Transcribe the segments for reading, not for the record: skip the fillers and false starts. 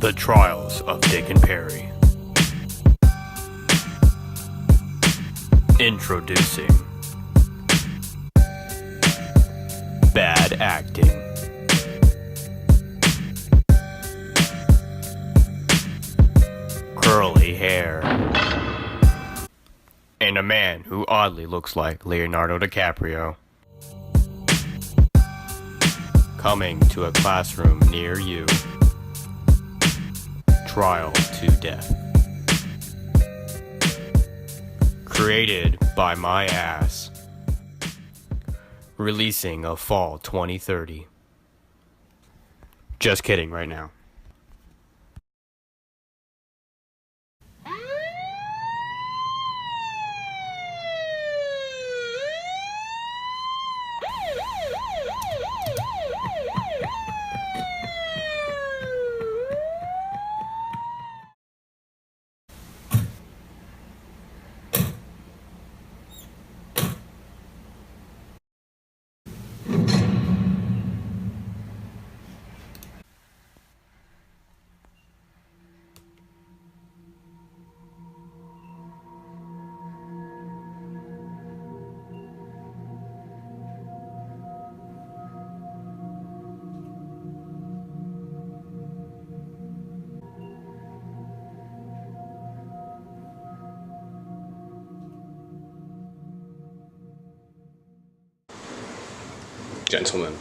The Trials of Dick and Perry. Introducing Bad Acting. Curly hair. And a man who oddly looks like Leonardo DiCaprio. Coming to a classroom near you. Trial to Death. Created by my ass. Releasing of fall 2030. Just kidding right now. Gentlemen,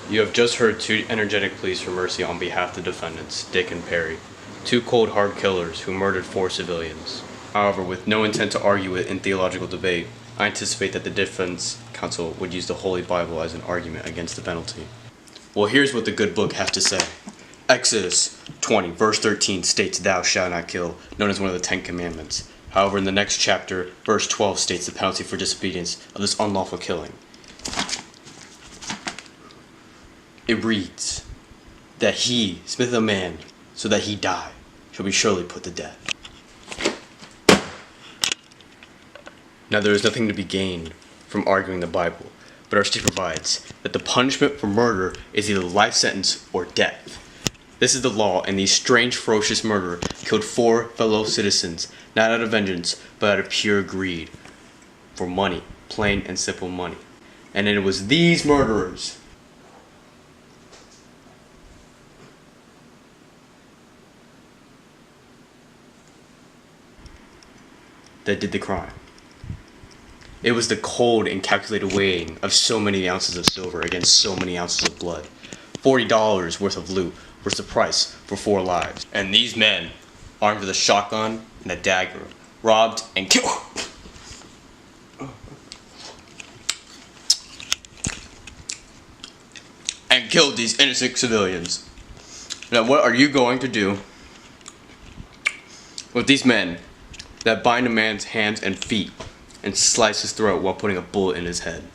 you have just heard two energetic pleas for mercy on behalf of the defendants, Dick and Perry, two cold hard killers who murdered 4 civilians. However, with no intent to argue it in theological debate, I anticipate that the defense counsel would use the Holy Bible as an argument against the penalty. Well, here's what the good book has to say. Exodus 20, verse 13 states, "Thou shalt not kill," known as one of the 10 Commandments. However, in the next chapter, verse 12 states the penalty for disobedience of this unlawful killing. It reads, "That he smith a man, so that he die, shall be surely put to death." Now there is nothing to be gained from arguing the Bible, but our state provides that the punishment for murder is either life sentence or death. This is the law, and the strange, ferocious murderer killed 4 fellow citizens, not out of vengeance, but out of pure greed. For money, plain and simple money. And it was these murderers that did the crime. It was the cold and calculated weighing of so many ounces of silver against so many ounces of blood. $40 worth of loot was the price for 4 lives. And these men, armed with a shotgun and a dagger, robbed and killed. And killed these innocent civilians. Now, what are you going to do with these men that bind a man's hands and feet and slice his throat while putting a bullet in his head?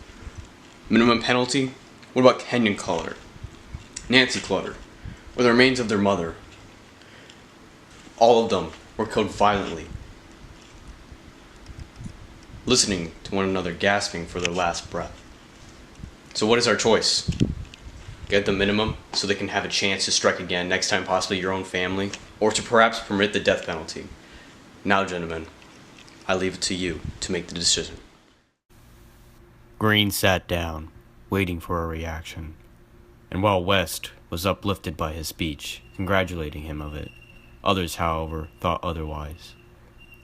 Minimum penalty? What about Kenyon Clutter, Nancy Clutter, or the remains of their mother? All of them were killed violently, listening to one another gasping for their last breath. So what is our choice? Get the minimum so they can have a chance to strike again, next time possibly your own family, or to perhaps permit the death penalty? Now, gentlemen, I leave it to you to make the decision. Green sat down, waiting for a reaction, and while West was uplifted by his speech, congratulating him of it, others, however, thought otherwise.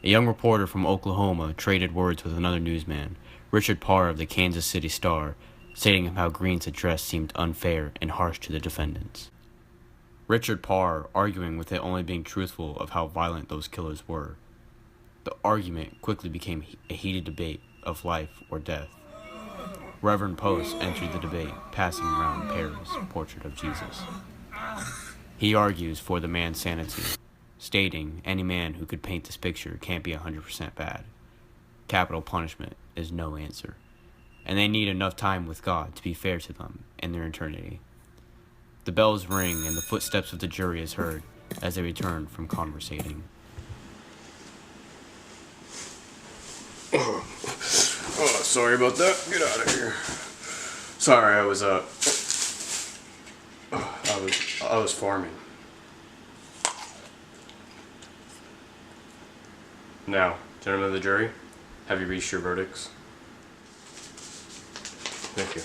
A young reporter from Oklahoma traded words with another newsman, Richard Parr of the Kansas City Star, stating how Green's address seemed unfair and harsh to the defendants. Richard Parr arguing with it only being truthful of how violent those killers were. The argument quickly became a heated debate of life or death. Reverend Post entered the debate, passing around Perry's portrait of Jesus. He argues for the man's sanity, stating any man who could paint this picture can't be 100% bad. Capital punishment is no answer, and they need enough time with God to be fair to them in their eternity. The bells ring and the footsteps of the jury is heard as they return from conversating. Oh, sorry about that. Get out of here. Sorry, I was farming. Now, gentlemen of the jury, have you reached your verdicts? Thank you.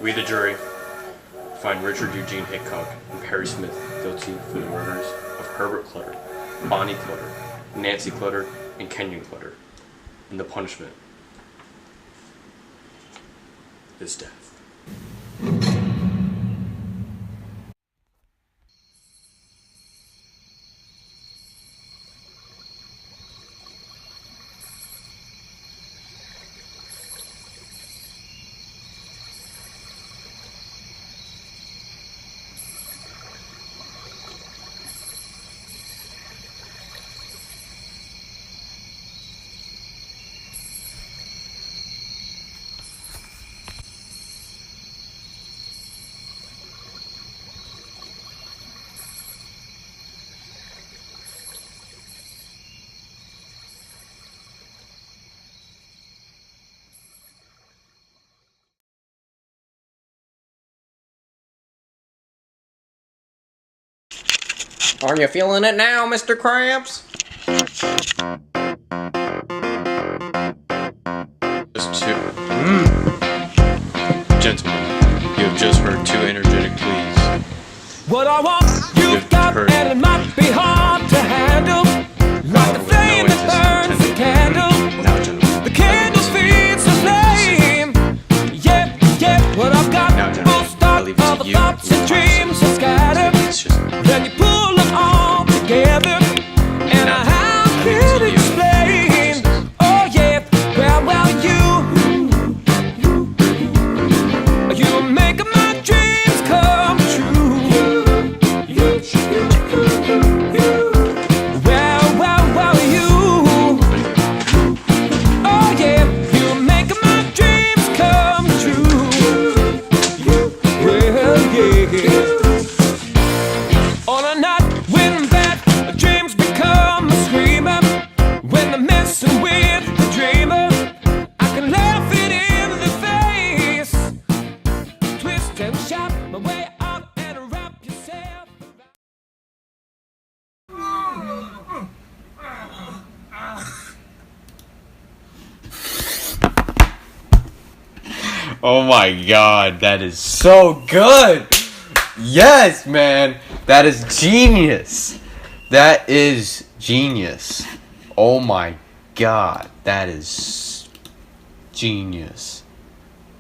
We, the jury, find Richard Eugene Hickok and Perry Smith guilty for the murders of Herbert Clutter, Bonnie Clutter, Nancy Clutter, and Kenyon Clutter, and the punishment is death. Are you feeling it now, Mr. Krabs? Just two. Gentlemen, you have just heard two energetic pleas. What I want, you've got, heard. and it might be hard to handle. Like a With flame no that burns the anticipated candle. Now, gentlemen, The candle feeds the flame. Yeah, what I've got, Now, gentlemen, full stop, I leave it to all the you thoughts and and dreams are scattered. It's just Then you pull them all together, and Now, how I leave it can to you. explain? Oh yeah, well you make my dreams come true. Well, you. Oh yeah, you make my dreams come true. Well, yeah. On a night when bad dreams become a screamer, when I'm messing with the dreamer, I can laugh it in the face, twist and shout my way out and wrap yourself Oh my god, that is so good! Yes, man! That is genius! That is genius. Oh my god, that is genius.